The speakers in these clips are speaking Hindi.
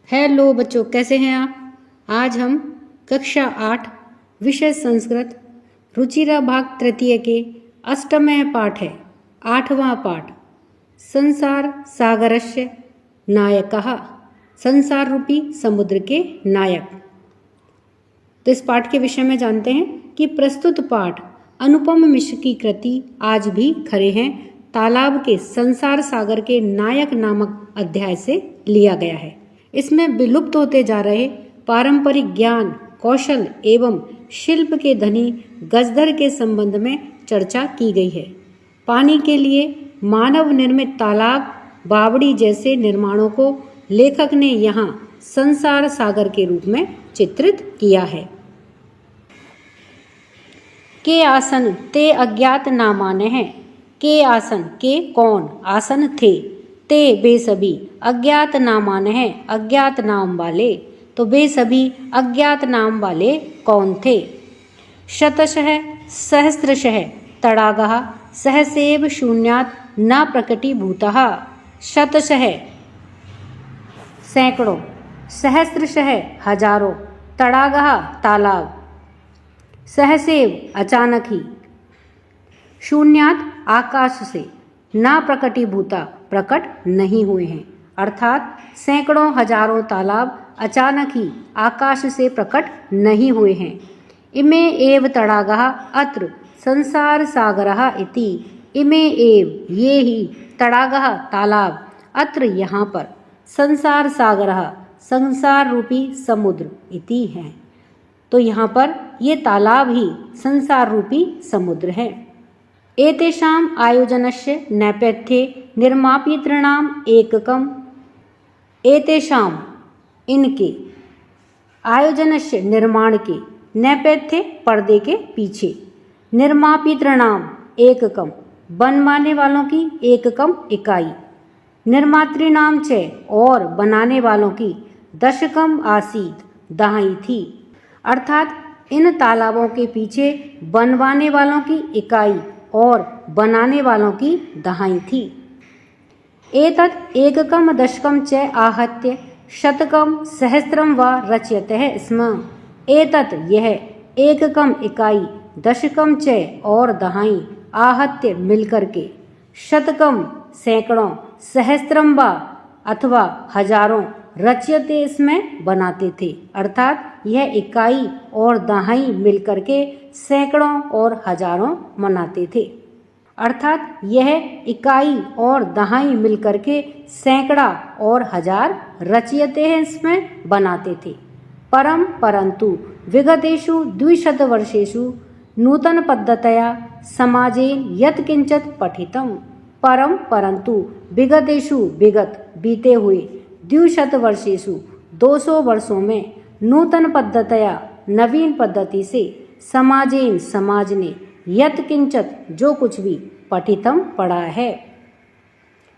हेलो बच्चों, कैसे हैं आप। आज हम कक्षा 8 विषय संस्कृत रुचिरा भाग तृतीय के अष्टमः पाठ है 8वां पाठ संसार सागरस्य नायकः, संसार रूपी समुद्र के नायक। तो इस पाठ के विषय में जानते हैं कि प्रस्तुत पाठ अनुपम मिश्र की कृति आज भी खरे हैं तालाब के संसार सागर के नायक नामक अध्याय से लिया गया है। इसमें विलुप्त होते जा रहे पारंपरिक ज्ञान कौशल एवं शिल्प के धनी गजधर के संबंध में चर्चा की गई है। पानी के लिए मानव निर्मित तालाब बावड़ी जैसे निर्माणों को लेखक ने यहाँ संसार सागर के रूप में चित्रित किया है। के आसन ते अज्ञात नामाने हैं। के आसन के कौन, आसन थे, ते बेसभी अज्ञात नामान है, अज्ञात नाम वाले। तो बेसभी अज्ञात नाम वाले कौन थे। शतशः सहस्रशः तड़ागः सहसेव शून्यात् न प्रकटीभूतः। शतशः सैकड़ों, सहस्रशः हजारों, तड़ागः तालाब, सहसेव अचानक ही, शून्यात् आकाश से, ना प्रकटीभूता प्रकट नहीं हुए हैं। अर्थात सैकड़ों हजारों तालाब अचानक ही आकाश से प्रकट नहीं हुए हैं। इमे एव तड़ागः अत्र संसार सागरः इति। इमे एव ये ही तड़ागः तालाब अत्र यहाँ पर संसार सागरः संसार रूपी समुद्र इति है। तो यहाँ पर ये तालाब ही संसार रूपी समुद्र है। एतेषाम् आयोजनस्य नैपथ्ये निर्मापितॄणाम् एककम्। एतेषाम् इनके, आयोजनस्य निर्माण के, नैपथ्ये पर्दे के पीछे, निर्मापितॄणाम् एककम् बनवाने वालों की एककम इकाई, निर्मातॄणाम् च और बनाने वालों की दशकम आसीत दहाई थी। अर्थात इन तालाबों के पीछे बनवाने वालों की इकाई और बनाने वालों की दहाई थी। एतत् एककम दशकम च आहत्य शतकम सहस्त्रम व रच्यते स्म। एतत् यह एककम इकाई, दशकम च और दहाई, आहत्य मिलकर के, शतकम सैकड़ों, सहस्त्रम व अथवा हजारों, रच्यते इसमें बनाते थे। अर्थात यह इकाई और दहाई मिलकर के सैकड़ों और हजारों बनाते थे। अर्थात यह इकाई और दहाई मिलकर के सैकड़ा और हजार रच्यते इसमें बनाते थे। परंतु विगतेषु 200 वर्षेषु नूतन पद्धतया समाजे यत्किंचित् पठितम्। परंतु विगतेषु विगत बीते हुए 200 वर्षेषु 200 वर्षों में नूतन पद्धतया नवीन पद्धति से समाजेन समाज ने यत्किंचित जो कुछ भी पठितम पढ़ा है।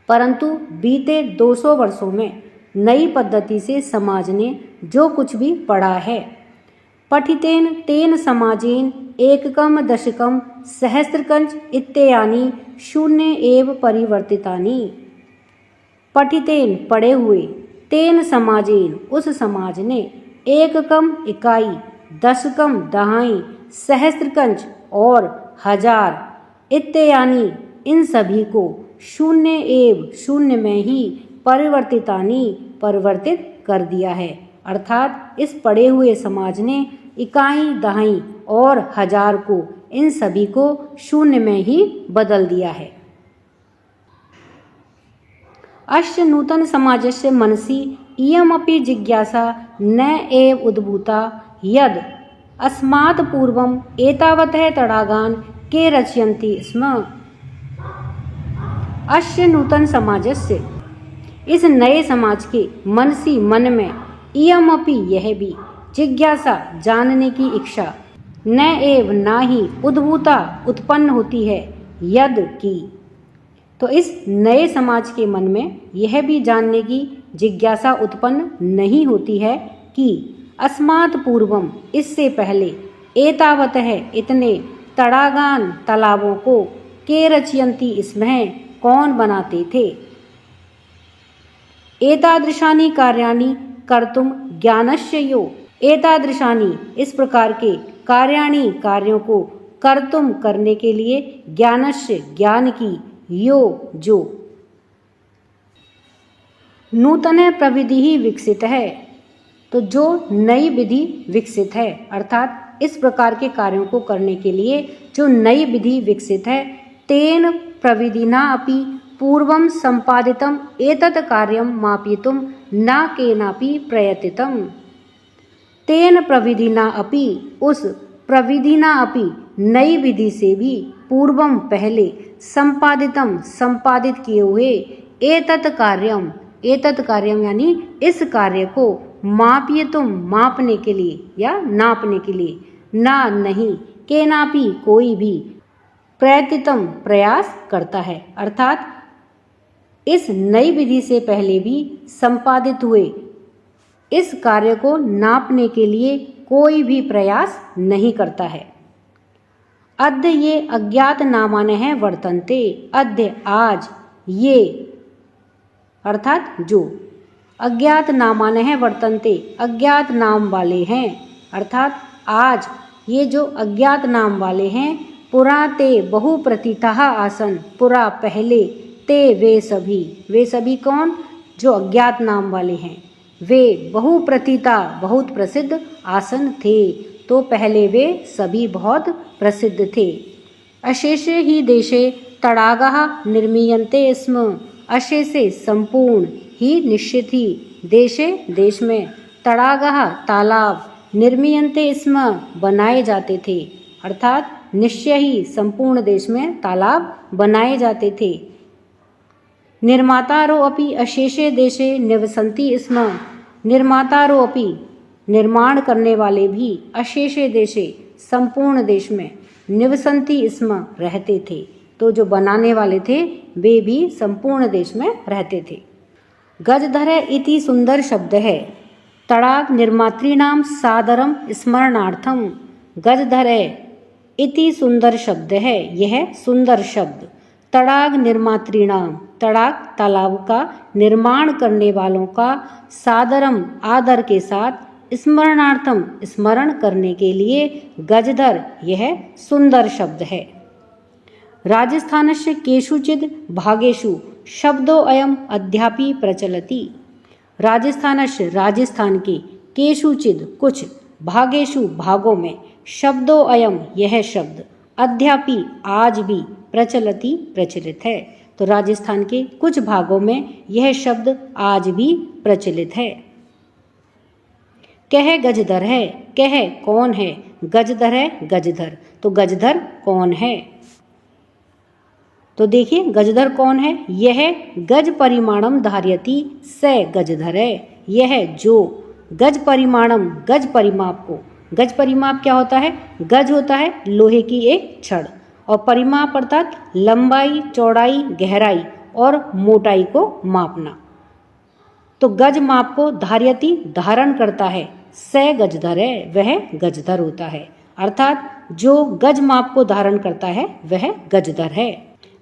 परंतु बीते 200 वर्षों में नई पद्धति से समाज ने जो कुछ भी पढ़ा है। पठितेन तेन समाजेन एककम दशकम सहस्त्रकंच इत्यानि शून्य एव परिवर्तितानि। पठितेन पढ़े हुए, तेन समाजेन उस समाज ने, एककम इकाई, दशकम दहाई, सहस्त्रकंच और हजार, इत्यानि इन सभी को, शून्य एव शून्य में ही, परिवर्तितानि परिवर्तित कर दिया है। अर्थात इस पढ़े हुए समाज ने इकाई दहाई और हजार को, इन सभी को शून्य में ही बदल दिया है। अस्य नूतन समाजस्य मनसि इयमपि जिज्ञासा न एव उद्भूता यद् अस्मात् पूर्वम् एतावतः तडागान् के रचयन्ति स्म। अस्य नूतन समाजस्य, इस नए समाज के, मनसि मन में, इयमपि यह भी, जिज्ञासा जानने की इच्छा, न एव ना ही, उद्भूता उत्पन्न होती है, यद की। तो इस नए समाज के मन में यह भी जानने की जिज्ञासा उत्पन्न नहीं होती है कि अस्मात् पूर्वम इससे पहले, एतावतः इतने, तड़ागान तालाबों को, के रचयन्ति इसमें कौन बनाते थे। एतादृशानि कार्याणि कर्तुम ज्ञानस्य यो एतादृशानि इस प्रकार के कार्याणि कार्यों को कर्तुम करने के लिए ज्ञानस्य ज्ञान की यो जो नूतन प्रविधि ही विकसित है, तो जो नई विधि विकसित है अर्थात इस प्रकार के कार्यों को करने के लिए जो नई विधि विकसित है, तेन प्रविधिना अपि पूर्वं संपादितम एतत् कार्यं मापयितुं न केनापि प्रयतितम। तेन प्रविधिना अपि उस प्रविधिना अपि नई विधि से भी पूर्वम पहले संपादितम संपादित किए हुए एतत् कार्यम यानी इस कार्य को मापयितुम मापने के लिए या नापने के लिए ना नहीं केनापि कोई भी प्रयतितम प्रयास करता है अर्थात इस नई विधि से पहले भी संपादित हुए इस कार्य को नापने के लिए कोई भी प्रयास नहीं करता है। अद्य ये अज्ञात नामाने हैं वर्तन्ते, अद्य आज ये अर्थात जो अज्ञात नामाने हैं वर्तन्ते अज्ञात नाम वाले हैं अर्थात आज ये जो अज्ञात नाम वाले हैं, पुरा ते बहु प्रतीताः आसन, पुरा पहले ते वे सभी कौन, जो अज्ञात नाम वाले हैं, वे बहु प्रतीता बहुत प्रसिद्ध आसन थे, तो पहले वे सभी बहुत प्रसिद्ध थे। अशेषे ही देशे तडागाः निर्मीयन्ते स्म, अशेषे संपूर्ण ही निश्चित ही देशे देश में तडागाः तालाब निर्मीयन्ते स्म बनाए जाते थे अर्थात निश्चय ही संपूर्ण देश में तालाब बनाए जाते थे। निर्मातारो अपि अशेषे देशे निवसन्ति स्म, निर्मातारो अपि निर्माण करने वाले भी अशेषे देशे संपूर्ण देश में निवसन्ति स्म रहते थे, तो जो बनाने वाले थे वे भी संपूर्ण देश में रहते थे। गजधरे इति सुंदर शब्द है, तड़ाग निर्मातृणाम सादरम स्मरणार्थम। गजधरे इति सुंदर शब्द है, यह सुंदर शब्द तड़ाग निर्मातृणाम, तड़ाग तालाब का निर्माण करने वालों का सादरम आदर के साथ स्मरणार्थम स्मरण करने के लिए गजधर यह सुंदर शब्द है। राजस्थानस्य केषुचिद् भागेषु शब्दो अयम अद्यापि प्रचलति। राजस्थानस्य राजस्थान के केषुचिद् कुछ भागेषु भागों में शब्दो अयम यह शब्द अद्यापि आज भी प्रचलति प्रचलित है, तो राजस्थान के कुछ भागों में यह शब्द आज भी प्रचलित है। कह गजधर है, कह कौन है, गजधर है गजधर, तो गजधर कौन है, तो देखिए गजधर कौन है, यह गज परिमाणम धार्यति स गजधर है, यह जो गज परिमाणम गज परिमाप को, गज परिमाप क्या होता है, गज होता है लोहे की एक छड़ और परिमाप अर्थात लंबाई चौड़ाई गहराई और मोटाई को मापना, तो गज माप को धार्यति धारण करता है, स गजधर है वह गजधर होता है अर्थात जो गज माप को धारण करता है वह गजधर है।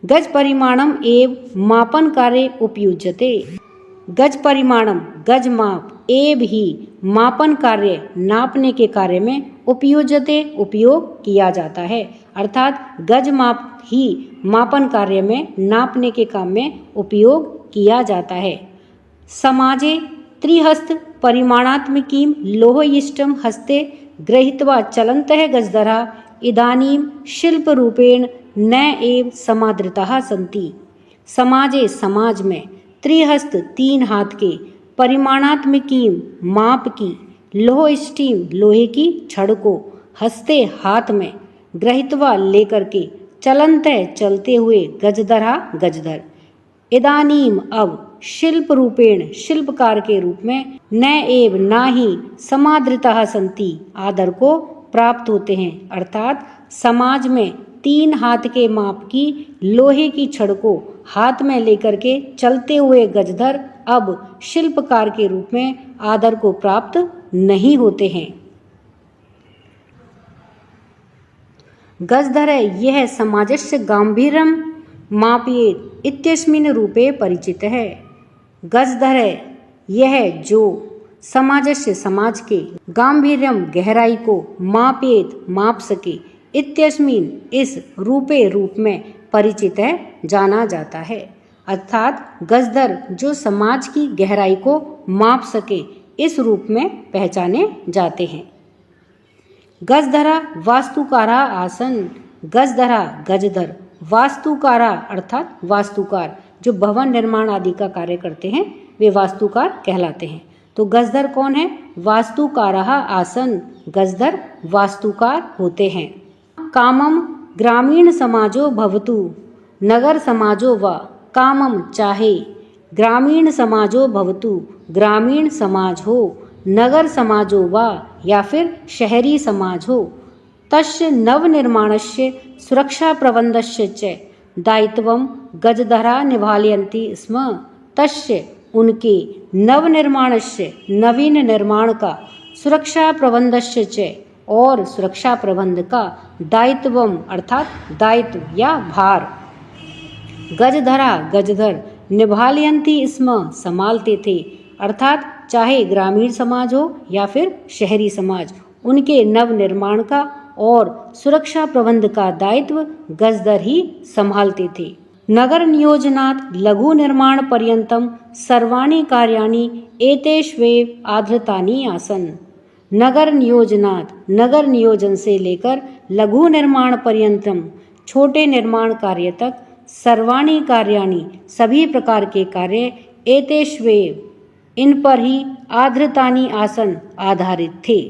गज परिमाणम एव मापन कार्य उपयुज्यते। गज परिमाणम गज माप एव ही मापन कार्य नापने के कार्य में उपयुज्यते उपयोग किया जाता है अर्थात गज माप ही मापन कार्य में नापने के काम में उपयोग किया जाता है। समाजे त्रिहस्त परिमाणात्मकीं लोहयिष्टं हस्ते गृहीत्वा चलन्तः गजधरः इदानीं शिल्परूपेण न एव समादृताः सन्ति। समाजे समाज में त्रिहस्त तीन हाथ के परिमाणात्मकीं माप की लोहयिष्टिं लोहे की छड़ को हस्ते हाथ में गृहीत्वा लेकर के चलन्तः चलते हुए गजधरः गजधर इदानीम अब शिल्प रूपेण शिल्पकार के रूप में न एव ना ही समादृताः सन्ति आदर को प्राप्त होते हैं अर्थात समाज में तीन हाथ के माप की लोहे की छड़ को हाथ में लेकर के चलते हुए गजधर अब शिल्पकार के रूप में आदर को प्राप्त नहीं होते हैं। गजधर यह समाजस्य गांभीर्यं मापयेत् इत्यस्मिन् रूपे परिचित है। गजधर यह जो समाजस्य समाज के, गांभीर्यम गहराई को, मापेत माप सके, इत्यस्मिन इस रूपे रूप में परिचित है जाना जाता है। अर्थात गजधर जो समाज की गहराई को माप सके इस रूप में पहचाने जाते हैं। गजधरा वास्तुकारा आसन, गजधरा गजधर, वास्तुकारा अर्थात वास्तुकार जो भवन निर्माण आदि का कार्य करते हैं वे वास्तुकार कहलाते हैं। तो गजधर कौन है? वास्तुकारः आसन, गजधर वास्तुकार होते हैं। कामम ग्रामीण समाजो भवतु, नगर समाजो वा, कामम चाहे, ग्रामीण समाजो भवतु ग्रामीण समाज हो, नगर समाजो वा या फिर शहरी समाज हो, तस्य नवनिर्माणस्य सुरक्षा प्रबंधस्य च दायित्वं गजधरा निभालयन्ति स्म। तस्य उनके नवनिर्माणस्य नवीन निर्माण का, सुरक्षा प्रबंधस्य च और सुरक्षा प्रबंध का, दायित्वम अर्थात दायित्व या भार, गजधरा गजधर, निभालयन्ति स्म संभालते थे, अर्थात चाहे ग्रामीण समाज हो या फिर शहरी समाज, उनके नव निर्माण का और सुरक्षा प्रबंध का दायित्व गजधर ही संभालते थे। नगर नियोजनात् लघु निर्माण पर्यंतम सर्वाणि कार्याणि एतेष्वेव आधृतानि आसन। नगर नियोजनात् नगर नियोजन से लेकर लघु निर्माण पर्यंतम छोटे निर्माण कार्य तक, सर्वाणि कार्याणि सभी प्रकार के कार्य, एतेष्वेव इन पर ही, आधृतानि आसन आधारित थे।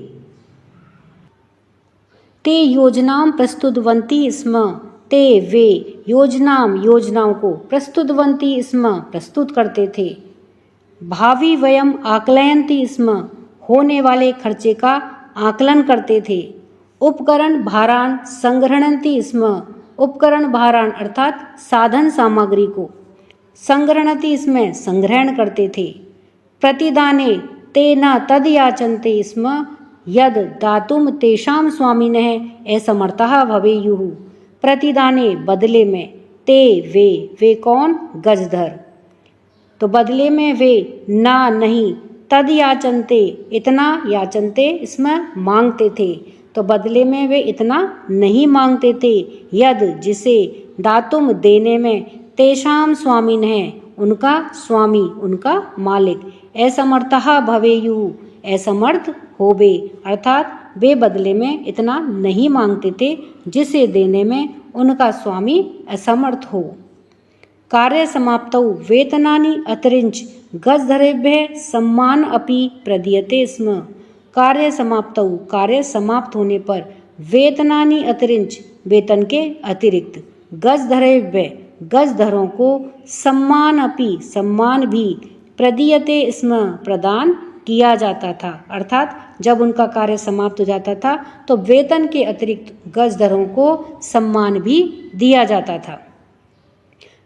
ते योजनाम प्रस्तुतवन्ति स्म, ते वे योजनाओं को प्रस्तुतवन्ति स्म प्रस्तुत करते थे। भावी वयम आकलयन्ति स्म होने वाले खर्चे का आकलन करते थे। उपकरण भारान संग्रहणन्ति स्म, उपकरण भारान अर्थात साधन सामग्री को, संग्रहणति इसमें संग्रहण करते थे। प्रतिदाने ते न तद याचन्ते स्म यद दातुम तेषां स्वामिनः असमर्थः भवेयुः। प्रतिदाने बदले में, ते वे कौन? गजधर। तो बदले में वे ना नहीं, तद याचनते इतना, याचनते इसमें मांगते थे, तो बदले में वे इतना नहीं मांगते थे, यद जिसे, दातुम देने में, तेषां स्वामिनः उनका स्वामी उनका मालिक, असमर्थः भवेयुः असमर्थ होवे, अर्थात वे बदले में इतना नहीं मांगते थे जिसे देने में उनका स्वामी असमर्थ हो। कार्य समाप्तौ वेतनानि अतिरिञ्च गजधरेभ्यः सम्मान अपि प्रदीयते स्म। कार्य समाप्तौ कार्य समाप्त होने पर, वेतनानि अतिरिञ्च वेतन के अतिरिक्त, गजधरेभ्यः गजधरों को, सम्मान अपि सम्मान भी, प्रदीयते स्म प्रदान किया जाता था, अर्थात जब उनका कार्य समाप्त हो जाता था तो वेतन के अतिरिक्त गजधरों को सम्मान भी दिया जाता था।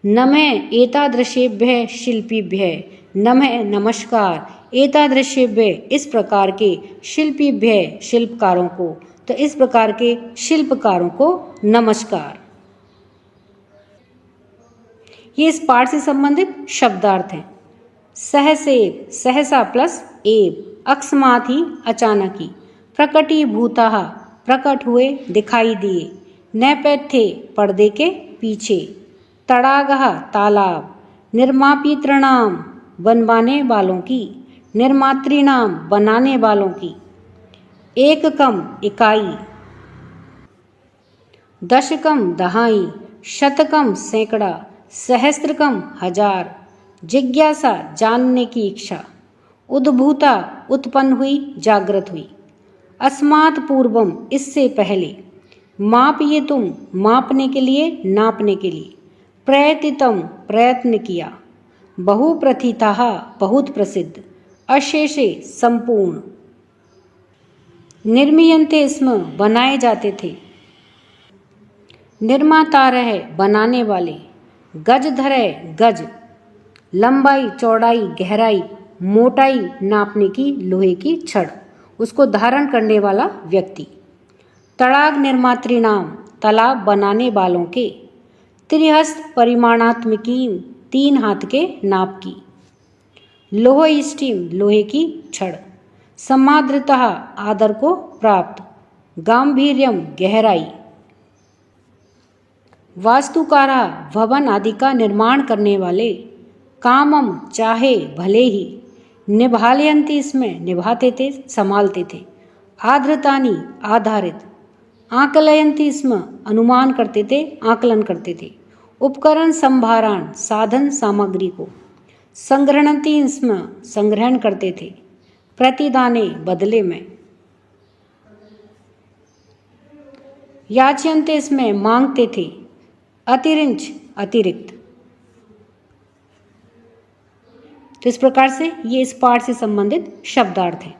नमः एतादृशेभ्यः शिल्पीभ्यः, नमः नमस्कार, एतादृशेभ्यः इस प्रकार के, शिल्पीभ्यः शिल्पकारों को, तो इस प्रकार के शिल्पकारों को नमस्कार। ये इस पाठ से संबंधित शब्दार्थ हैं। सहसेव सहसा प्लस एव, अकस्मात ही अचानक ही, प्रकटीभूताः प्रकट हुए दिखाई दिए, नैपथ्ये पर्दे के पीछे, तड़ागः तालाब, निर्मापितृणाम बनवाने वालों की, निर्मातृणाम बनाने वालों की, एककम इकाई, दशकम दहाई, शतकम सैकड़ा, सहस्त्रकम हजार, जिज्ञासा जानने की इच्छा, उद्भूता उत्पन्न हुई जागृत हुई, अस्मात् पूर्वम इससे पहले, मापयितुम मापने के लिए नापने के लिए, प्रयतितम प्रयत्न किया, बहुप्रथिताः बहुत प्रसिद्ध, अशेषे संपूर्ण, निर्मीयन्ते स्म बनाए जाते थे, निर्मातारः बनाने वाले, गजधरः गज लंबाई चौड़ाई गहराई मोटाई नापने की लोहे की छड़, उसको धारण करने वाला व्यक्ति, तड़ाग निर्मातृणाम तालाब बनाने वालों के, त्रिहस्त परिमाणात्मकी 3 हाथ के नाप की, लोह स्टीम लोहे की छड़, समाद्रतः आदर को प्राप्त, गांभीर्यम गहराई। वास्तुकारा भवन आदि का निर्माण करने वाले, कामम चाहे भले ही, निभालयंती इसमें निभाते थे संभालते थे, आधृतानी आधारित, आकलयंती इसमें अनुमान करते थे आकलन करते थे, उपकरण संभारण साधन सामग्री को, संग्रहणती इसमें संग्रहण करते थे, प्रतिदाने बदले में, याचयंते इसमें मांगते थे, अतिरिंच अतिरिक्त। तो इस प्रकार से ये इस पाठ से संबंधित शब्दार्थ है।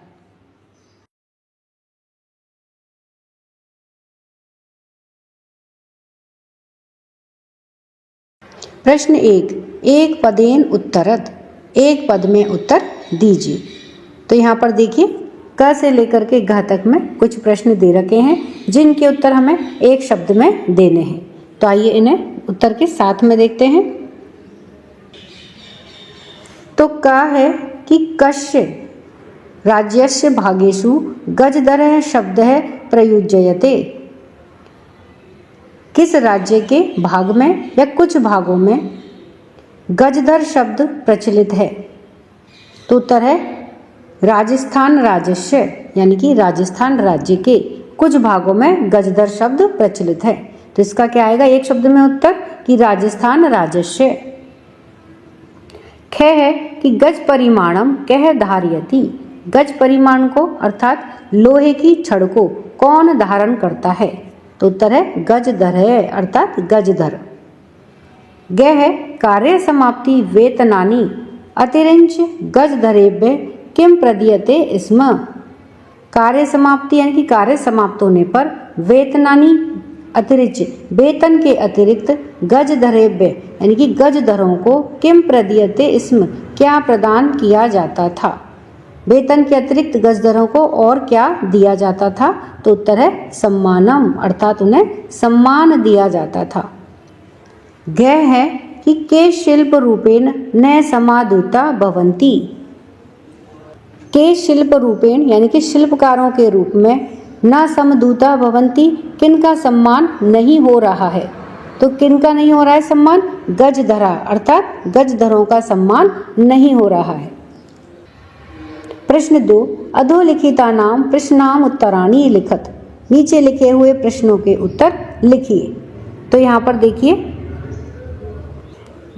प्रश्न 1, एक पदेन उत्तरत, एक पद में उत्तर दीजिए। तो यहाँ पर देखिए क से लेकर के घ तक में कुछ प्रश्न दे रखे हैं जिनके उत्तर हमें एक शब्द में देने हैं। तो आइए इन्हें उत्तर के साथ में देखते हैं। तो क है कि कस्य राज्यस्य भागेषु गजधरः शब्दः प्रयुज्यते, किस राज्य के भाग में या कुछ भागों में गजधर शब्द प्रचलित है। तो उत्तर है राजस्थान राज्यस्य, यानी कि राजस्थान राज्य के कुछ भागों में गजधर शब्द प्रचलित है। तो इसका क्या आएगा एक शब्द में उत्तर कि राजस्थान राज्यस्य। ख है कि गज परिमाणम कह धारयति, गज परिमाण को अर्थात लोहे की छड़ को कौन धारण करता है। तो उत्तर है गजधर है अर्थात गजधर। ग है कार्य समाप्ति वेतनानि अतिरिंच गजधरेभ्य किम प्रदीयते स्म, कार्य समाप्ति यानी कि कार्य समाप्त होने पर वेतनानि अतिरिक्त वेतन के अतिरिक्त गजधरेभ्य यानी कि गजधरों को किम प्रदीयते स्म क्या प्रदान किया जाता था, वेतन के अतिरिक्त गजधरों को और क्या दिया जाता था। तो उत्तर है सम्मानम अर्थात उन्हें सम्मान दिया जाता था। घ है कि के शिल्प रूपेण न समादूता भवंती, के शिल्प रूपेण यानी कि शिल्पकारों के रूप में न समदूता भवंती किनका सम्मान नहीं हो रहा है। तो किनका नहीं हो रहा है सम्मान, गजधरा अर्थात गजधरों का सम्मान नहीं हो रहा है। प्रश्न 2, अधोलिखिता नाम प्रश्नाम उत्तराणी लिखत, नीचे लिखे हुए प्रश्नों के उत्तर लिखिए। तो यहाँ पर देखिए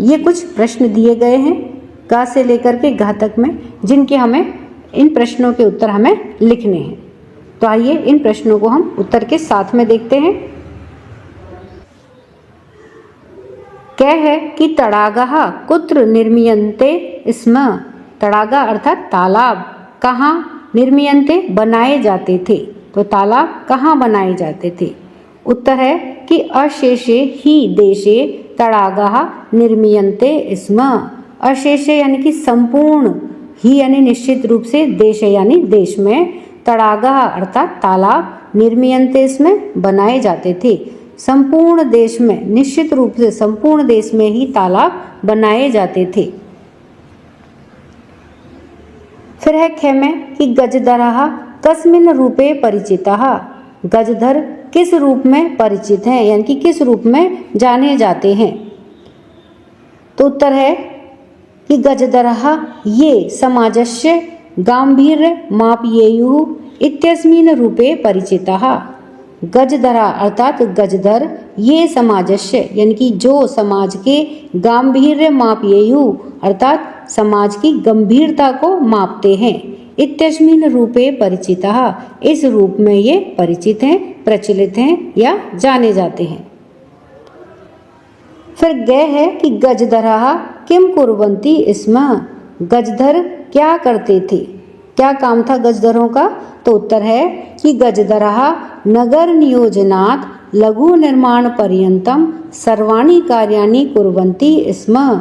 ये कुछ प्रश्न दिए गए हैं ग से लेकर के घ तक में, जिनके हमें इन प्रश्नों के उत्तर हमें लिखने हैं। तो आइए इन प्रश्नों को हम उत्तर के साथ में देखते हैं। क्या है कि तड़ागः कुत्र निर्मीयन्ते स्म, तड़ागा अर्थात तालाब कहाँ निर्मीयन्ते बनाए जाते थे। तो तालाब कहाँ बनाए जाते थे। उत्तर है कि अशेषे ही देशे तड़ागः निर्मीयन्ते स्म, अशेषे यानी कि संपूर्ण, ही यानी निश्चित रूप से, देश यानी देश में, तड़ागः अर्थात तालाब, निर्मीयन्ते इसमें बनाए जाते थे। संपूर्ण देश में, निश्चित रूप से संपूर्ण देश में ही तालाब बनाए जाते थे। फिर है ख में कि गजधरः कस्मिन् रूपे परिचितः, गजधर किस रूप में परिचित हैं यानी कि किस रूप में जाने जाते हैं। तो उत्तर है कि गजधरः ये समाजस्य गांभीर्य मापयेयुः इत्यस्मिन् रूपे परिचितः, गजधरा अर्थात गजधर ये समाजस्य यानी कि जो समाज के गांभीर्य मापयेयुः अर्थात समाज की गंभीरता को मापते हैं, इत्यस्मिन् रूपे परिचितः इस रूप में ये परिचित हैं, प्रचलित हैं या जाने जाते हैं। फिर ग है कि गजधरः किम कुर्वन्ति स्म, गजधर क्या करते थे, क्या काम था गजधरों का। तो उत्तर है कि गजधरः नगर नियोजनात् लघु निर्माण पर्यंतम सर्वाणि कार्याणि कुर्वन्ति स्म।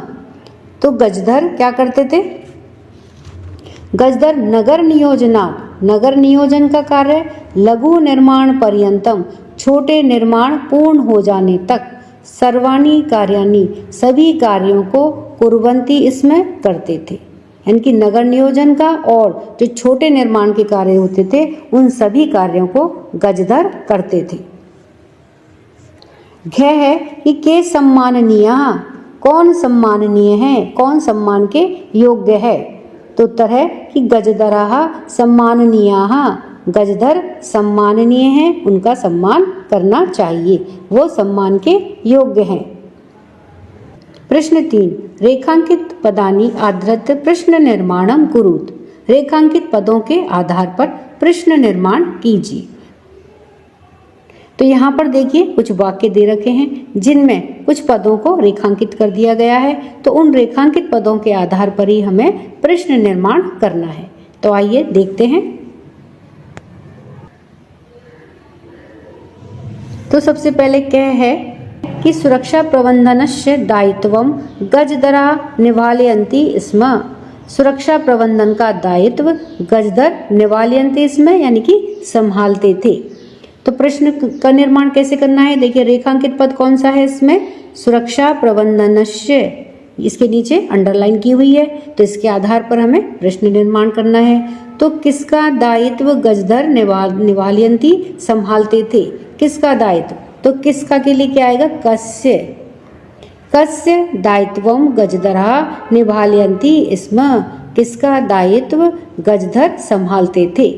तो गजधर क्या करते थे, गजधर नगर नियोजनात्, नगर नियोजन का कार्य, लघु निर्माण पर्यंतम छोटे निर्माण पूर्ण हो जाने तक, सर्वाणि कार्याणि सभी कार्यों को कुर्वन्ति इसमें करते थे, यानी कि नगर नियोजन का और जो छोटे निर्माण के कार्य होते थे उन सभी कार्यों को गजधर करते थे। घ है कि के सम्माननीय, कौन सम्माननीय है, कौन सम्मान के योग्य है। तो उत्तर है कि गजधराः सम्माननीयाः, गजधर सम्माननीय हैं, उनका सम्मान करना चाहिए, वो सम्मान के योग्य हैं। प्रश्न 3, रेखांकित पदानि आधृत्य प्रश्न निर्माणम कुरुत। रेखांकित पदों के आधार पर प्रश्न निर्माण कीजिए। तो यहाँ पर देखिए कुछ वाक्य दे रखे हैं जिनमें कुछ पदों को रेखांकित कर दिया गया है, तो उन रेखांकित पदों के आधार पर ही हमें प्रश्न निर्माण करना है। तो आइए देखते हैं। तो सबसे पहले क्या है कि सुरक्षा प्रबंधनस्य दायित्वम गजधरा निवालयन्ति स्म। सुरक्षा प्रबंधन का दायित्व गजधर निवालयन्ति स्म यानी कि संभालते थे। तो प्रश्न का निर्माण कैसे करना है, देखिए रेखांकित पद कौन सा है इसमें, सुरक्षा प्रबंधनस्य, इसके नीचे अंडरलाइन की हुई है, तो इसके आधार पर हमें प्रश्न निर्माण करना है। तो किसका दायित्व गजधर निवालयन्ति संभालते थे, किसका दायित्व, तो किसका के लिए क्या आएगा, कस्य, कस्य दायित्वम गजधरा निवालयन्ति स्म, किसका दायित्व गजधर संभालते थे।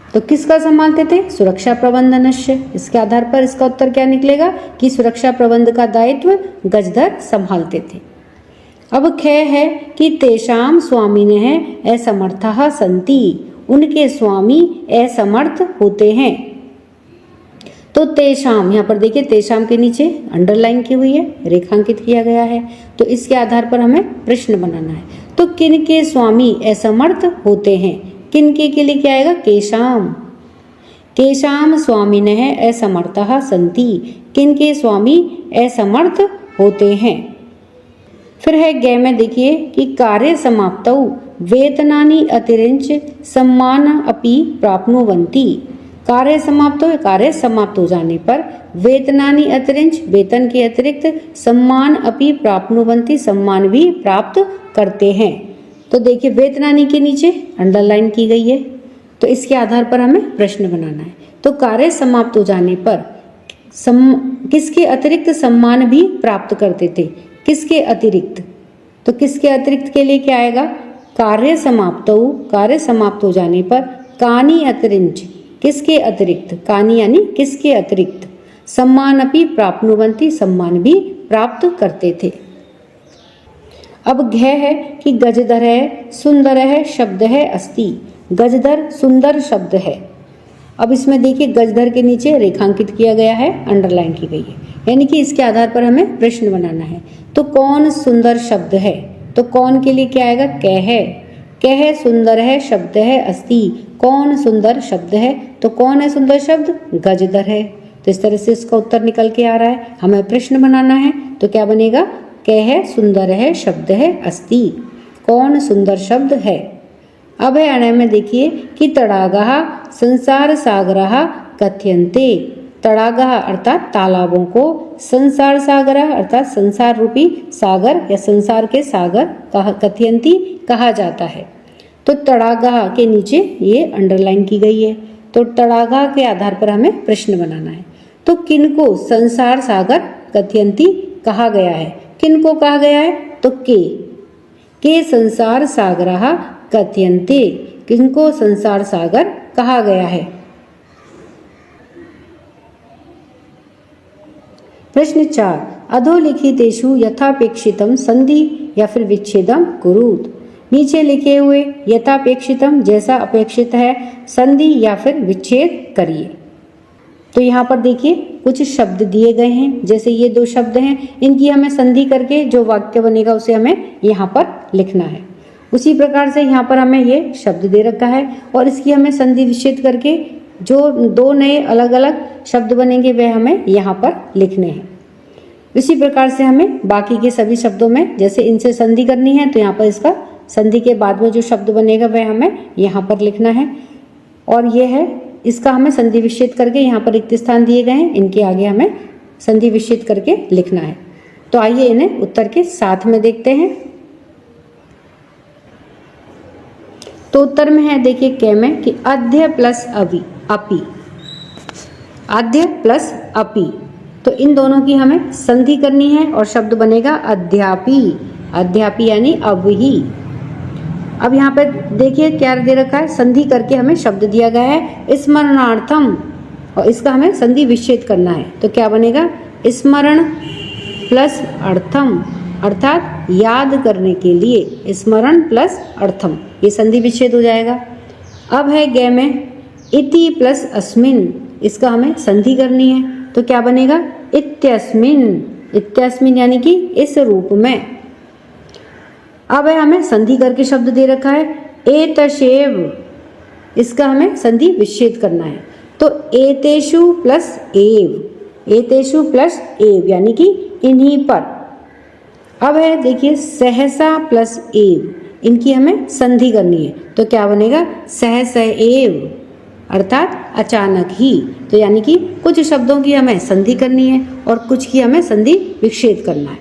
तो किसका संभालते थे, सुरक्षा प्रबंधनस्य। इसके आधार पर इसका उत्तर क्या निकलेगा कि सुरक्षा प्रबंध का दायित्व गजधर संभालते थे। अब ख है कि तेषाम स्वामिनः असमर्थः सन्ति, उनके स्वामी असमर्थ होते हैं। तो तेषाम, यहाँ पर देखिए तेषाम के नीचे अंडरलाइन की हुई है, रेखांकित किया गया है, तो इसके आधार पर हमें प्रश्न बनाना है। तो किन के स्वामी असमर्थ होते हैं, किनके के लिए क्या आएगा, केशाम, केशाम स्वामिनः असमर्थः सन्ति, किनके स्वामी असमर्थ होते हैं। फिर है ग में देखिए कि कार्य समाप्तौ वेतनानि अतिरिञ्च सम्मान अपि प्राप्नुवन्ति। कार्य समाप्त हो, कार्य समाप्त हो जाने पर वेतनानि अतिरिञ्च, वेतन के अतिरिक्त सम्मान अपि प्राप्नुवन्ति, सम्मान भी प्राप्त करते हैं। तो देखिए वेतनानि के नीचे अंडरलाइन की गई है, तो इसके आधार पर हमें प्रश्न बनाना है। तो कार्य समाप्त हो जाने पर किसके अतिरिक्त सम्मान भी प्राप्त करते थे, किसके अतिरिक्त, तो किसके अतिरिक्त के लिए क्या आएगा, कार्य समाप्त हो, कार्य समाप्त हो जाने पर कानि अतिरिञ्च, किसके अतिरिक्त, कानि यानी किसके अतिरिक्त, सम्मान अपि प्राप्नुवन्ति, सम्मान भी प्राप्त करते थे। अब घ है कि गजधर है सुंदर है शब्द है अस्ति। गजधर सुंदर शब्द है। अब इसमें देखिए गजधर के नीचे रेखांकित किया गया है, अंडरलाइन की गई है, यानी कि इसके आधार पर हमें प्रश्न बनाना है। तो कौन सुंदर शब्द है, तो कौन के लिए क्या आएगा, क है, कह सुंदर है शब्द है अस्ति, कौन सुंदर शब्द है, तो कौन है सुंदर शब्द, गजधर है। तो इस तरह से इसका उत्तर निकल के आ रहा है, हमें प्रश्न बनाना है। तो क्या बनेगा, कह सुंदर है शब्द है अस्ति, कौन सुंदर शब्द है। अब है अणय में देखिए कि तड़ागः संसार सागरः कथ्यन्ते। तड़ागः अर्थात तालाबों को, संसार सागरः अर्थात संसार रूपी सागर या संसार के सागर कथ्यन्ति कहा जाता है। तो तड़ागः के नीचे ये अंडरलाइन की गई है, तो तड़ागः के आधार पर हमें प्रश्न बनाना है। तो किनको संसार सागर कथ्यन्ति कहा गया है, किनको कहा गया है, तो के संसार सागरः कथ्यन्ते, किनको संसार सागर कहा गया है। प्रश्न 4, अधोलिखितेषु यथापेक्षितम संधि या फिर विच्छेदम कुरुत। नीचे लिखे हुए यथापेक्षितम जैसा अपेक्षित है, संधि या फिर विच्छेद करिए। तो यहाँ पर देखिए कुछ शब्द दिए गए हैं, जैसे ये 2 शब्द हैं, इनकी हमें संधि करके जो वाक्य बनेगा उसे हमें यहाँ पर लिखना है। उसी प्रकार से यहाँ पर हमें ये शब्द दे रखा है और इसकी हमें संधि विच्छेद करके जो 2 नए अलग अलग शब्द बनेंगे वह हमें यहाँ पर लिखने हैं। इसी प्रकार से हमें बाकी के सभी शब्दों में जैसे इनसे संधि करनी है, तो यहाँ पर इसका संधि के बाद में जो शब्द बनेगा वह हमें यहाँ पर लिखना है। और ये है, इसका हमें संधि विच्छेद करके यहाँ पर रिक्त स्थान दिए गए हैं, इनके आगे हमें संधि विच्छेद करके लिखना है। तो आइए इन्हें उत्तर के साथ में देखते हैं। तो उत्तर में है देखिए क में कि अध्य प्लस अपि, अध्य प्लस अपि, तो इन दोनों की हमें संधि करनी है और शब्द बनेगा अध्यापी, अध्यापी यानी अवहि। अब यहाँ पे देखिए क्या दे रखा है, संधि करके हमें शब्द दिया गया है स्मरणार्थम, और इसका हमें संधि विच्छेद करना है। तो क्या बनेगा, स्मरण प्लस अर्थम, अर्थात याद करने के लिए, स्मरण प्लस अर्थम, ये संधि विच्छेद हो जाएगा। अब है ग में इति प्लस अस्मिन, इसका हमें संधि करनी है। तो क्या बनेगा, इत्यस्मिन, इत्यस्मिन यानी कि इस रूप में। अब है हमें संधि करके शब्द दे रखा है एतशेव, इसका हमें संधि विच्छेद करना है। तो एतेषु प्लस एव, एतेषु प्लस एव यानी कि इन्हीं पर। अब है देखिए सहसा प्लस एव, इनकी हमें संधि करनी है। तो क्या बनेगा, सहस एव, अर्थात अचानक ही। तो यानी कि कुछ शब्दों की हमें संधि करनी है और कुछ की हमें संधि विच्छेद करना है।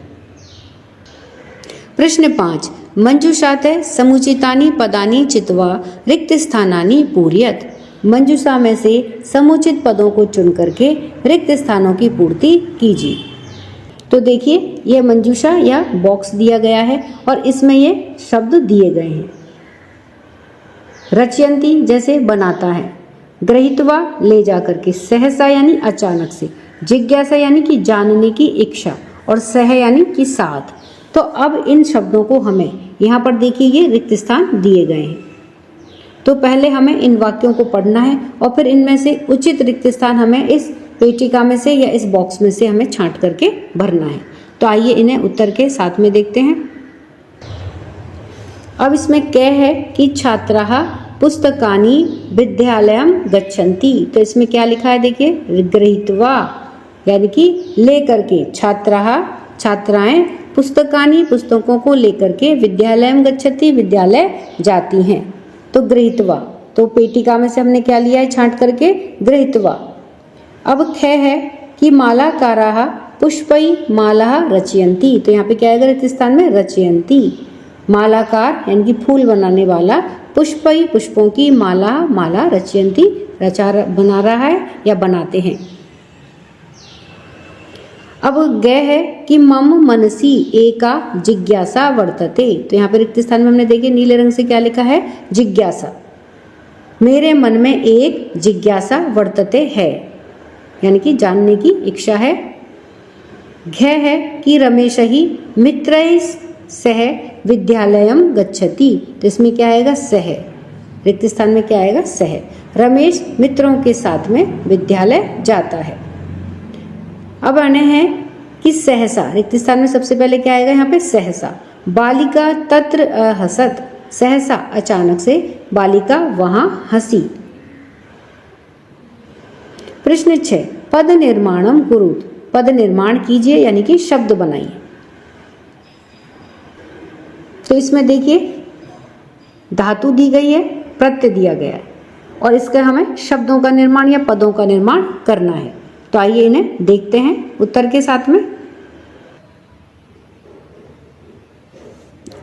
प्रश्न 5, मंजूषाते समुचितानि पदानि चित्वा रिक्त स्थानानि पूरयत। मंजूषा में से समुचित पदों को चुन करके रिक्त स्थानों की पूर्ति कीजिए। तो देखिए ये मंजूषा या बॉक्स दिया गया है और इसमें ये शब्द दिए गए हैं। रचयंती जैसे बनाता है, गृहीत्वा ले जाकर के, सहसा यानी अचानक से, जिज्ञासा यानी कि जानने की इच्छा, और सह यानी कि साथ। तो अब इन शब्दों को हमें यहाँ पर देखिए ये रिक्त स्थान दिए गए हैं। तो पहले हमें इन वाक्यों को पढ़ना है और फिर इनमें से उचित रिक्त स्थान हमें इस पेटिका में से या इस बॉक्स में से हमें छांट करके भरना है। तो आइए इन्हें उत्तर के साथ में देखते हैं। अब इसमें क्या है कि छात्राः पुस्तकानि विद्यालयं गच्छन्ति। तो इसमें क्या लिखा है देखिए, गृहीत्वा यानी कि ले करके, छात्राः छात्राएं, पुस्तकानि पुस्तकों को लेकर के, विद्यालयं गच्छन्ति विद्यालय जाती हैं। तो गृहीत्वा, तो पेटिका में से हमने क्या लिया है छांट करके, गृहीत्वा। अब ख है कि मालाकाराः पुष्पै माला रचयन्ति। तो यहाँ पे क्या आएगा रिक्त स्थान में, रचयन्ति। मालाकार यानी कि फूल बनाने वाला, पुष्पै पुष्पों की, माला रचयन्ति बना रहा है या बनाते हैं। अब ग है कि मम मनसि एका जिज्ञासा वर्तते। तो यहाँ पे रिक्त स्थान में हमने देखिए नीले रंग से क्या लिखा है, जिज्ञासा। मेरे मन में एक जिज्ञासा वर्तते है, यानी कि जानने की इच्छा है। घ है कि रमेश ही मित्रैः सह विद्यालयं गच्छति। तो इसमें क्या आएगा, सह, रिक्त स्थान में क्या आएगा, सह। रमेश मित्रों के साथ में विद्यालय जाता है। अब आने हैं कि सहसा, रिक्त स्थान में सबसे पहले क्या आएगा यहाँ पे, सहसा। बालिका तत्र हसत, सहसा अचानक से बालिका वहां हंसी। प्रश्न 6, पद निर्माणम कुरुत। पद निर्माण कीजिए यानी कि शब्द बनाइए। तो इसमें देखिए धातु दी गई है, प्रत्यय दिया गया है और इसका हमें शब्दों का निर्माण या पदों का निर्माण करना है। तो आइए इन्हें देखते हैं उत्तर के साथ में।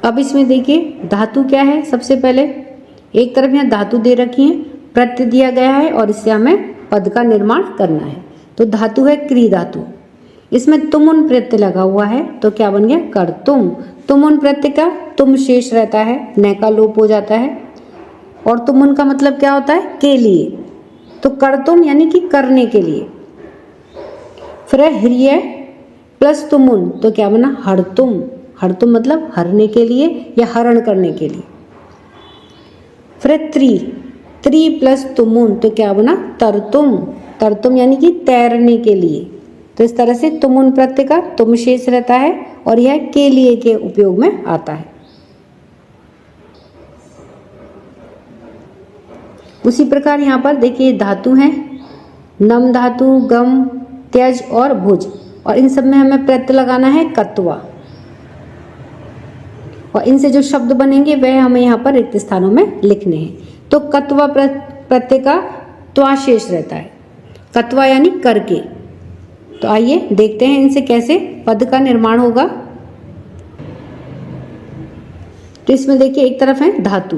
अब इसमें देखिए धातु क्या है, सबसे पहले एक तरफ यहाँ धातु दे रखी है, प्रत्यय दिया गया है और इससे हमें पद का निर्माण करना है। तो धातु है क्री धातु, इसमें तुमुन प्रत्यय लगा हुआ है। तो क्या बन गया, कर्तुम। तुमुन प्रत्यय का तुम शेष रहता है, न का लोप हो जाता है, और तुमुन का मतलब क्या होता है, के लिए। तो कर्तुम यानी कि करने के लिए। फिर ह्रिय प्लस तुमुन, तो क्या बना, हरतुम। हरतुम मतलब हरने के लिए या हरण करने के लिए। फिर त्रि प्लस तुमुन, तो क्या बना, तरतुम। तरतुम यानी कि तैरने के लिए। तो इस तरह से तुमुन प्रत्यय का तुम शेष रहता है और यह के लिए के उपयोग में आता है। उसी प्रकार यहाँ पर देखिए धातु हैं, नम धातु, गम, त्यज और भुज, और इन सब में हमें प्रत्यय लगाना है कत्वा, और इनसे जो शब्द बनेंगे वह हमें यहाँ पर रिक्त स्थानों में लिखने हैं। तो कत्वा प्रत्यय का त्वा शेष रहता है, कत्वा यानी करके। तो आइए देखते हैं इनसे कैसे पद का निर्माण होगा। तो इसमें देखिए एक तरफ है धातु,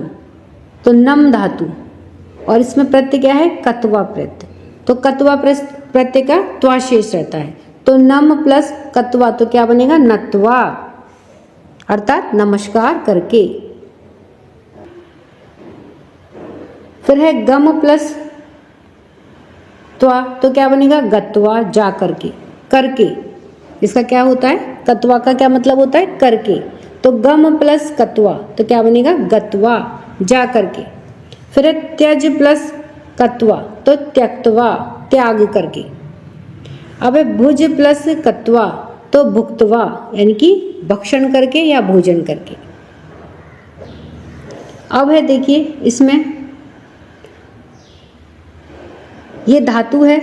तो नम धातु, और इसमें प्रत्यय क्या है, कत्वा प्रत्यय। तो कत्वा प्रत्यय का त्वा शेष रहता है, तो नम प्लस कत्वा तो क्या बनेगा, नत्वा, अर्थात नमस्कार करके। फिर है गम प्लस त्वा तो क्या बनेगा, गत्वा, जा करके, करके। इसका क्या होता है, कत्वा का क्या मतलब होता है, करके। तो गम प्लस कत्वा तो क्या बनेगा, गत्वा, जा करके। फिर है त्यज प्लस कत्वा तो त्यक्तवा, त्याग करके। अब है भुज प्लस कत्वा तो भुक्तवा, यानी कि भक्षण करके या भोजन करके। अब है देखिए इसमें ये धातु है,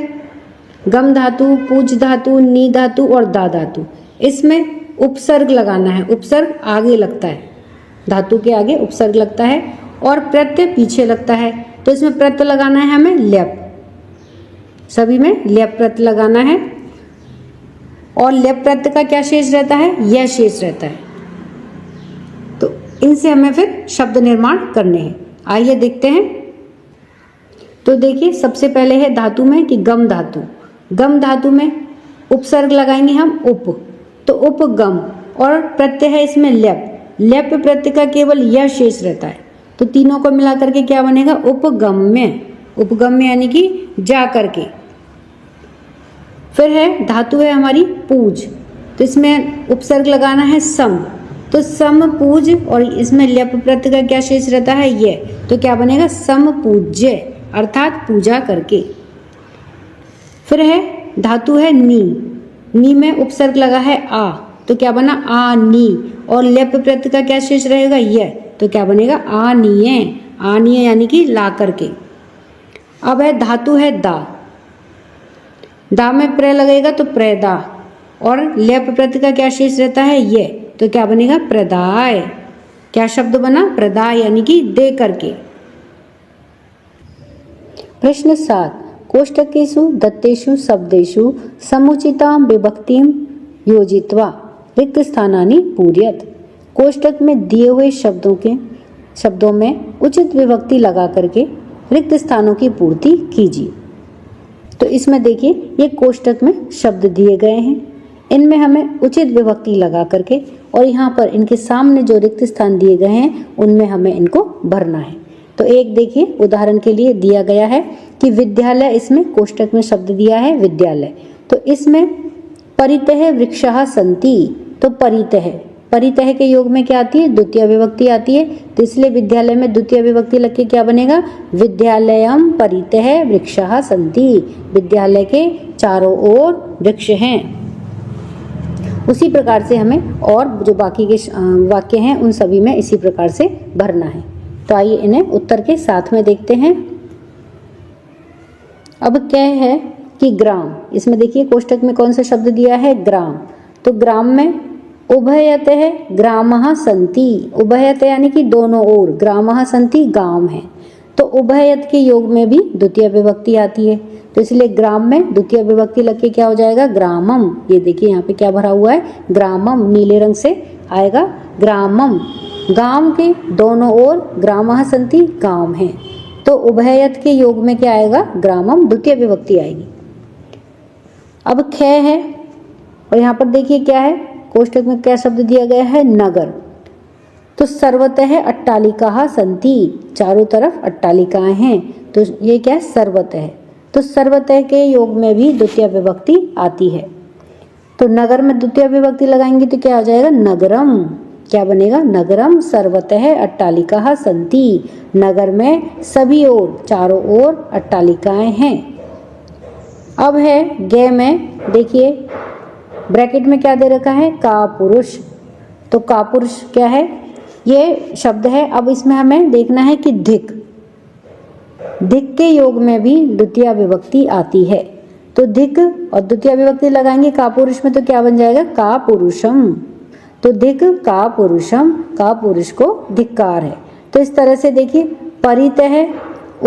गम धातु, पूज धातु, नी धातु और दा धातु। इसमें उपसर्ग लगाना है, उपसर्ग आगे लगता है, धातु के आगे उपसर्ग लगता है और प्रत्यय पीछे लगता है। तो इसमें प्रत्यय लगाना है हमें लेप, सभी में लेप प्रत्यय लगाना है। और लेप प्रत्यय का क्या शेष रहता है, यह शेष रहता है। तो इनसे हमें फिर शब्द निर्माण करने हैं। आइए देखते हैं। तो देखिए सबसे पहले है धातु में कि गम धातु। गम धातु में उपसर्ग लगाएंगे हम उप, तो उपगम, और प्रत्यय है इसमें लेप। लेप प्रत्यय का केवल यह शेष रहता है, तो तीनों को मिला करके क्या बनेगा, उपगम्य। उपगम्य यानी कि जा करके। फिर है धातु है हमारी पूज, तो इसमें उपसर्ग लगाना है सम, तो सम पूज, और इसमें लेप प्रत्यय का क्या शेष रहता है, ये, तो क्या बनेगा, सम पूज्य, अर्थात पूजा करके। फिर है धातु है नी, नी में उपसर्ग लगा है आ, तो क्या बना, आ नी, और लेप प्रत्यय का क्या शेष रहेगा, यह, तो क्या बनेगा, आनीय, आनीय यानी कि ला करके। अब है धातु है दा, दा में प्र लगेगा तो प्रदा, और लेप प्रत्यय का क्या शेष रहता है, ये, तो क्या बनेगा, प्रदाय। क्या शब्द बना, प्रदाय यानी कि दे करके। प्रश्न 7, कोष्टकेषु दत्तेषु शब्देषु समुचितां विभक्तिं योजित्वा रिक्त स्थानानि पूरयत। कोष्टक में दिए हुए शब्दों में उचित विभक्ति लगा करके रिक्त स्थानों की पूर्ति कीजिए। तो इसमें देखिए ये कोष्टक में शब्द दिए गए हैं, इनमें हमें उचित विभक्ति लगा करके और यहाँ पर इनके सामने जो रिक्त स्थान दिए गए हैं उनमें हमें इनको भरना है। तो एक देखिए उदाहरण के लिए दिया गया है कि विद्यालय, इसमें कोष्टक में शब्द दिया है विद्यालय, तो इसमें परितः वृक्षाः सन्ति, तो परितः के योग में क्या आती है, द्वितीय विभक्ति आती है, तो इसलिए विद्यालय में द्वितीय विभक्ति लग के क्या बनेगा, विद्यालयम परितः वृक्षाः सन्ति, विद्यालय के चारों ओर वृक्ष हैं। उसी प्रकार से हमें और जो बाकी के वाक्य हैं उन सभी में इसी प्रकार से भरना है। तो आइए इन्हें उत्तर के साथ में देखते हैं। अब क्या है कि ग्राम, इसमें देखिए कोष्टक में कौन सा शब्द दिया है, ग्राम, तो ग्राम में उभयतः ग्रामः सन्ति, उभयतः यानी कि दोनों ओर, ग्रामः सन्ति गांव है, तो उभयत के योग में भी द्वितीय विभक्ति आती है, तो इसलिए ग्राम में द्वितीय विभक्ति लग के क्या हो जाएगा, ग्रामम। ये देखिए यहाँ पे क्या भरा हुआ है, ग्रामम, नीले रंग से आएगा ग्रामम, गांव के दोनों ओर ग्रामः सन्ति गांव है, तो उभयत के योग में क्या आएगा, ग्रामम, द्वितीय विभक्ति आएगी। अब ख है, और यहाँ पर देखिए क्या है, कोष्टक में क्या शब्द दिया गया है, नगर, तो सर्वतः अट्टालिकाः सन्ति, चारों तरफ अट्टालिकाएं हैं, तो ये क्या है, सर्वतः, तो सर्वतः के योग में भी द्वितीय विभक्ति आती है, तो नगर में द्वितीय विभक्ति लगाएंगे तो क्या हो जाएगा, नगरम, क्या बनेगा, नगरम सर्वतः अट्टालिकाः सन्ति, नगर में सभी ओर, चारों ओर अट्टालिकाएं हैं। अब है गे में, देखिए ब्रैकेट में क्या दे रखा है, का पुरुष, तो का पुरुष क्या है, ये शब्द है। अब इसमें हमें देखना है कि धिक, धिक के योग में भी द्वितीय विभक्ति आती है, तो धिक और द्वितीय विभक्ति लगाएंगे का पुरुष में तो क्या बन जाएगा, का पुरुषम, तो धिक का पुरुषम, का पुरुष को धिक्कार है। तो इस तरह से देखिए परितः,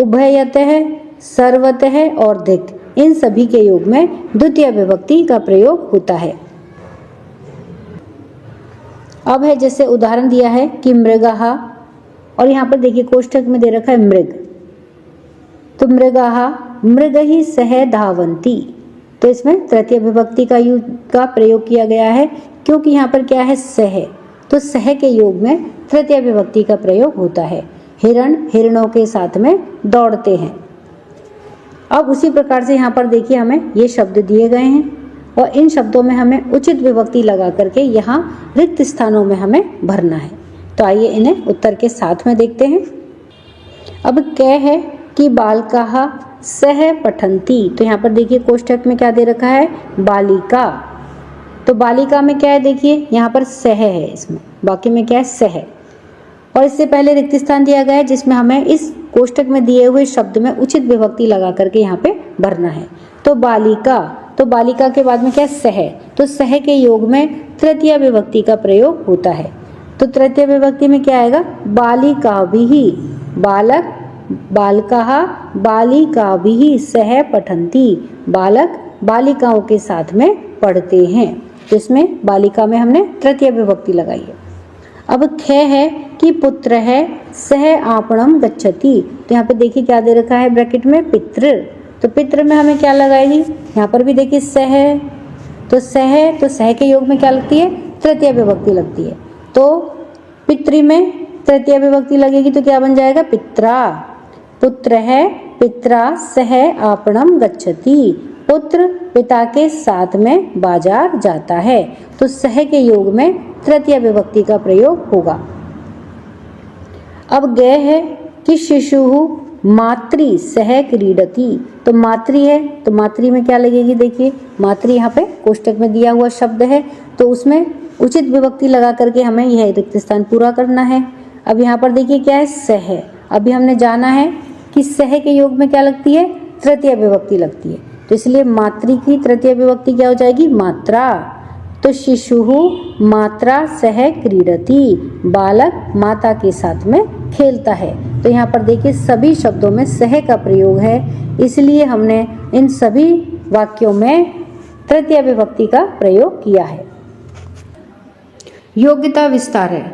उभयतः, सर्वतः और धिक, इन सभी के योग में द्वितीय विभक्ति का प्रयोग होता है। अब है जैसे उदाहरण दिया है कि मृगः और यहाँ पर देखिए कोष्ठक में दे रखा है मृग, तो मृगाहा मृगहि सह धावन्ति, तो इसमें तृतीय विभक्ति का प्रयोग किया गया है क्योंकि यहाँ पर क्या है सह, तो सह के योग में तृतीय विभक्ति का प्रयोग होता है। हिरण हिरणों के साथ में दौड़ते हैं। अब उसी प्रकार से यहाँ पर देखिए हमें ये शब्द दिए गए हैं और इन शब्दों में हमें उचित विभक्ति लगा करके यहाँ रिक्त स्थानों में हमें भरना है। तो आइए इन्हें उत्तर के साथ में देखते हैं। अब कह है कि बालकाः सह पठन्ति, तो यहाँ पर देखिए कोष्ठक में क्या दे रखा है बालिका, तो बालिका में क्या है देखिए यहाँ पर सह है, इसमें बाकी में क्या है सह, और इससे पहले रिक्त स्थान दिया गया है जिसमें हमें इस कोष्ठक में दिए हुए शब्द में उचित विभक्ति लगा करके यहाँ पे भरना है। तो बालिका, तो बालिका के बाद में क्या सह, तो सह के योग में तृतीय विभक्ति का प्रयोग होता है। तो तृतीय विभक्ति में क्या आएगा बालिकाभिः, बालक बालकाः बालिकाभिः सह पठन्ति, बालक बालिकाओं के साथ में पढ़ते हैं, तो इसमें बालिका में हमने तृतीय विभक्ति लगाई है। अब ख है कि पुत्र है सह आपणम गच्छति, तो यहाँ पे देखिए क्या दे रखा है ब्रैकेट में पितृ, तो पितृ में हमें क्या लगाएगी, यहाँ पर भी देखिए सह, तो सह के योग में क्या लगती है तृतीय विभक्ति लगती है, तो पितृ में तृतीय विभक्ति लगेगी तो क्या बन जाएगा पित्रा, पुत्र है पित्रा सह आपणम गच्छति, पुत्र पिता के साथ में बाजार जाता है, तो सह के योग में तृतीय विभक्ति का प्रयोग होगा। अब गय है कि शिशुः मातृ सह क्रीडति, तो मातृ है तो मातृ में क्या लगेगी देखिए, मातृ यहाँ पे कोष्ठक में दिया हुआ शब्द है तो उसमें उचित विभक्ति लगा करके हमें यह रिक्त स्थान पूरा करना है। अब यहाँ पर देखिए क्या है सह, अभी हमने जाना है कि सह के योग में क्या लगती है तृतीय विभक्ति लगती है, तो इसलिए मातृ की तृतीय विभक्ति क्या हो जाएगी मात्रा, तो शिशुः मात्रा सह क्रीडति, बालक माता के साथ में खेलता है, तो यहाँ पर देखिए सभी शब्दों में सह का प्रयोग है, इसलिए हमने इन सभी वाक्यों में तृतीय विभक्ति का प्रयोग किया है। योग्यता विस्तार है।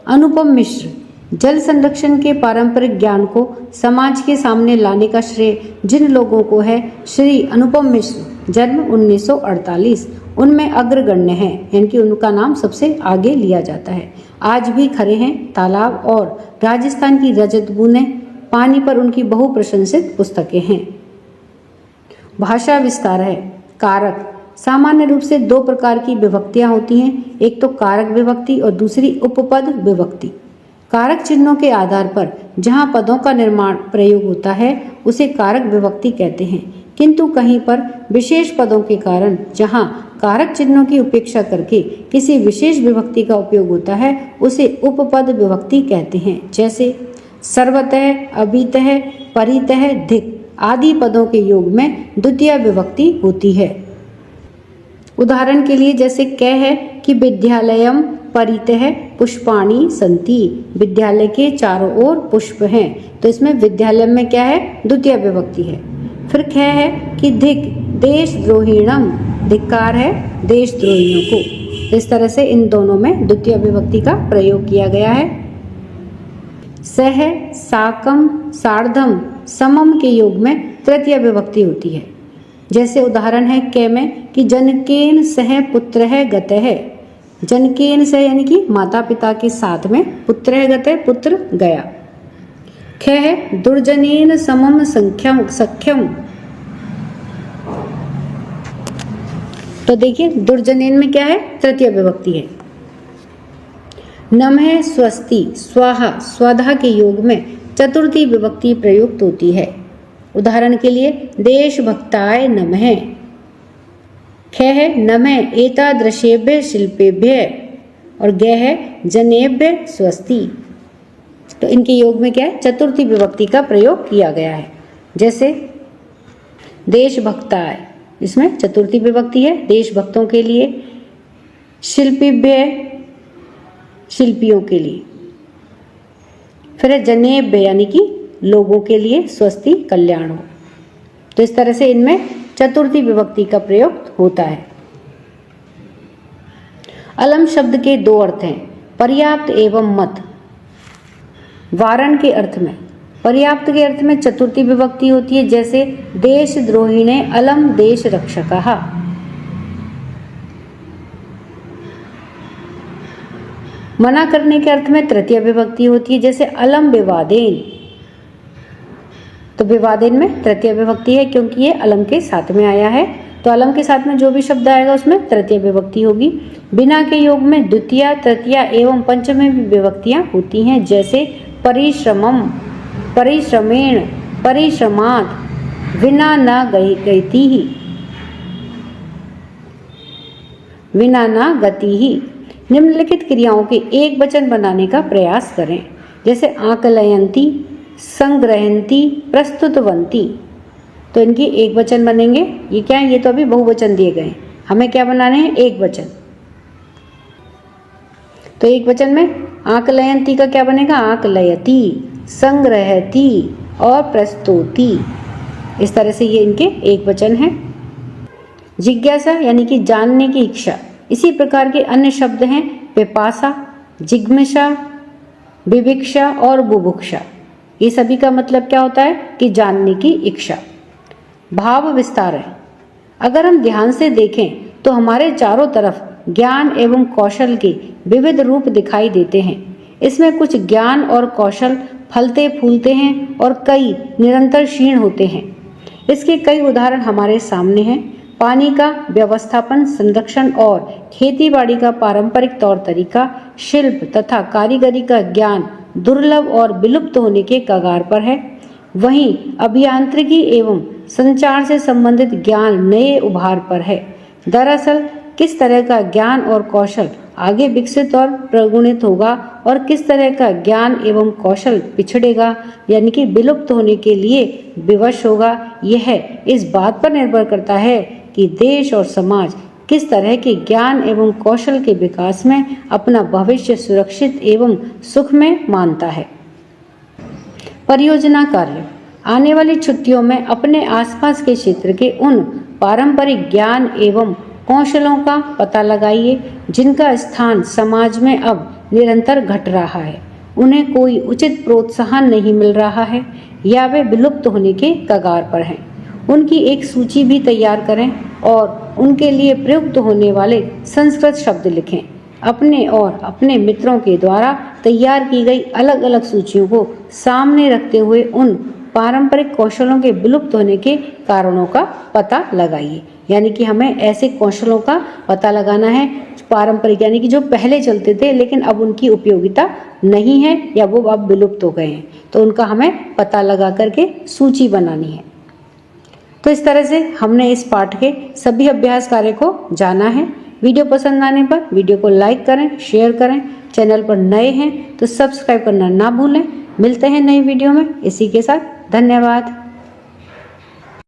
अनुपम मिश्र जल संरक्षण के पारंपरिक ज्ञान को समाज के सामने लाने का श्रेय जिन लोगों को है, श्री अनुपम मिश्र, जन्म 1948, उनमें अग्रगण्य हैं, यानी कि उनका नाम सबसे आगे लिया जाता है। आज भी खड़े हैं तालाब और राजस्थान की रजत बूंदें पानी पर उनकी बहुप्रशंसित पुस्तकें हैं। भाषा विस्तार है। कारक, सामान्य रूप से दो प्रकार की विभक्तियां होती हैं, एक तो कारक विभक्ति और दूसरी उपपद विभक्ति। कारक चिन्हों के आधार पर जहां पदों का निर्माण प्रयोग होता है उसे कारक विभक्ति कहते हैं, किंतु कहीं पर विशेष पदों के कारण जहां कारक चिन्हों की उपेक्षा करके किसी विशेष विभक्ति का उपयोग होता है उसे उपपद विभक्ति कहते हैं। जैसे सर्वतः, अभितः, परितः, धिक् आदि पदों के योग में द्वितीय विभक्ति होती है। उदाहरण के लिए जैसे कह है कि विद्यालयम परितः पुष्पाणि सन्ति, विद्यालय के चारों ओर पुष्प हैं, तो इसमें विद्यालय में क्या है द्वितीय विभक्ति है। फिर कह है कि धिक् देशद्रोहिणम, धिक्कार है देशद्रोहियों को, इस तरह से इन दोनों में द्वितीय विभक्ति का प्रयोग किया गया है। सह, साकम, सार्धम, समम के योग में तृतीय विभक्ति होती है। जैसे उदाहरण है क में कि जनकेन सह पुत्रः गतः, जनकेन सह यानी कि माता पिता के साथ में, पुत्रः गतः पुत्र गया। ख है दुर्जनेन समम संख्यम सख्यम, तो देखिए दुर्जनेन में क्या है तृतीय विभक्ति है। नम है स्वस्ति, स्वाहा स्वधा के योग में चतुर्थी विभक्ति प्रयुक्त होती है। उदाहरण के लिए देशभक्ताय नमः। ख है नमः एतादृशेभ्य शिल्पेभ्य, और ग है जनेभ्य स्वस्ति, तो इनके योग में क्या है चतुर्थी विभक्ति का प्रयोग किया गया है। जैसे देशभक्ताय, इसमें चतुर्थी विभक्ति है देशभक्तों के लिए, शिल्पीभ्य शिल्पियों के लिए, फिर जनेभ्य यानी कि लोगों के लिए, स्वस्ति कल्याण हो, तो इस तरह से इनमें चतुर्थी विभक्ति का प्रयोग होता है। अलम शब्द के दो अर्थ हैं, पर्याप्त एवं मत। वारण के अर्थ में, पर्याप्त के अर्थ में चतुर्थी विभक्ति होती है, जैसे देशद्रोही ने अलम देश रक्षकः। मना करने के अर्थ में तृतीय विभक्ति होती है, जैसे अलम विवादेन। तो विवादेन में तृतीय विभक्ति है क्योंकि ये अलम के साथ में आया है, तो अलम के साथ में जो भी शब्द आएगा उसमें तृतीय विभक्ति होगी। बिना के योग में द्वितीय, तृतीय एवं पंचमी भी विभक्तियां होती हैं, जैसे परिश्रमम, परिश्रमेण, परिश्रमात्, विना न गति ही, विना न गति ही। निम्नलिखित क्रियाओं के एक वचन बनाने का प्रयास करें, जैसे आकलयंती, संग्रहंती, प्रस्तुतवंती। तो इनकी एक वचन बनेंगे। ये क्या है? ये तो अभी बहुवचन दिए गए, हमें क्या बनाने हैं? एक वचन। तो एक वचन में आकलयंती का क्या बनेगा? आकलयती, संग्रहती और प्रस्तुति। इस तरह से ये इनके एक वचन है। जिज्ञासा यानी कि जानने की इच्छा। इसी प्रकार के अन्य शब्द हैं पिपासा, जिज्ञासा, विविक्षा और बुभुक्षा। ये सभी का मतलब क्या होता है? कि जानने की इच्छा। भाव विस्तार है। अगर हम ध्यान से देखें तो हमारे चारों तरफ ज्ञान एवं कौशल के विविध रूप दिखाई देते हैं। इसमें कुछ ज्ञान और कौशल फलते फूलते हैं और कई निरंतर क्षीण होते हैं। इसके कई उदाहरण हमारे सामने हैं। पानी का व्यवस्थापन, संरक्षण और खेतीबाड़ी का पारंपरिक तौर तरीका, शिल्प तथा कारीगरी का ज्ञान दुर्लभ और विलुप्त होने के कगार पर है। वहीं अभियांत्रिकी एवं संचार से संबंधित ज्ञान नए उभार पर है। दरअसल किस तरह का ज्ञान और कौशल आगे विकसित और प्रगुणित होगा और किस तरह का ज्ञान एवं कौशल पिछड़ेगा यानी कि विलुप्त होने के लिए विवश होगा, यह इस बात पर निर्भर करता है कि देश और समाज किस तरह के ज्ञान एवं कौशल के विकास में अपना भविष्य सुरक्षित एवं सुख में मानता है। परियोजना कार्य। आने वाली छुट्टियों में अपने आसपास के क्षेत्र के उन पारंपरिक ज्ञान एवं कौशलों का पता लगाइए जिनका स्थान समाज में अब निरंतर घट रहा है, उन्हें कोई उचित प्रोत्साहन नहीं मिल रहा है या वे विलुप्त होने के कगार पर हैं। उनकी एक सूची भी तैयार करें और उनके लिए प्रयुक्त होने वाले संस्कृत शब्द लिखें। अपने और अपने मित्रों के द्वारा तैयार की गई अलग अलग सूचियों को सामने रखते हुए उन पारंपरिक कौशलों के विलुप्त होने के कारणों का पता लगाइए। यानी कि हमें ऐसे कौशलों का पता लगाना है पारंपरिक, यानी कि जो पहले चलते थे लेकिन अब उनकी उपयोगिता नहीं है या वो अब विलुप्त हो गए हैं, तो उनका हमें पता लगा करके सूची बनानी है। तो इस तरह से हमने इस पाठ के सभी अभ्यास कार्य को जाना है। वीडियो पसंद आने पर वीडियो को लाइक करें, शेयर करें। चैनल पर नए हैं तो सब्सक्राइब करना ना भूलें। मिलते हैं नई वीडियो में। इसी के साथ धन्यवाद।